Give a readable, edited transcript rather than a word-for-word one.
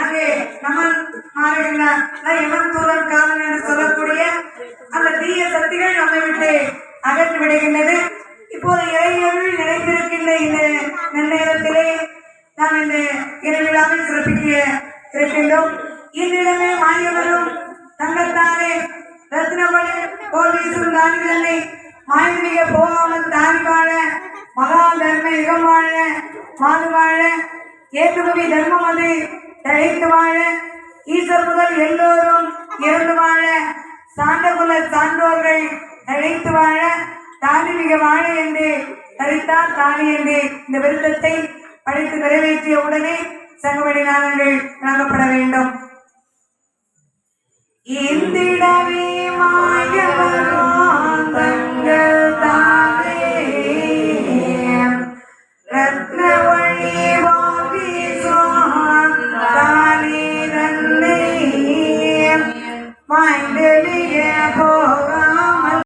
அங்கே நமன் மாறுகின்றார். எவன் தூரம் காவல் என்று சொல்லக்கூடிய அந்த தீய சக்திகள் நம்மை விட்டு அகற்றி விடுகின்றது. இப்போது இறையருள் நிறைந்திருக்கின்ற இந்த நன்னேரத்திலே நாம் இந்த இறைவிழாவை சிறப்பிக்க இருக்கின்றோம். இன்றிடமே மாயவரும் தங்கத்தானே ரத்னமணி போல் வீசும் தானிதனை மாய்மிக போகாமல் தானி வாழ மகா தர்ம யுகம் வாழ மாது வாழ ஏற்றுமதி தர்மம் அது தழைத்து வாழ ஈஸ்வர் முதல் எல்லோரும் இறந்து வாழ சான்றகுல சான்றோர்கள் தழைத்து வாழ தானி மிக வாழ என்று தரித்தார் தானி என்று இந்த விருத்தத்தை படித்து நிறைவேற்றிய உடனே சங்கமணி நாளங்கள் வழங்கப்பட வேண்டும். இந்திடவே மாயவரும் தங்கள் தானே ரத்ன வழி வாங்கி தானே தன்னை மாய்ந்தெளி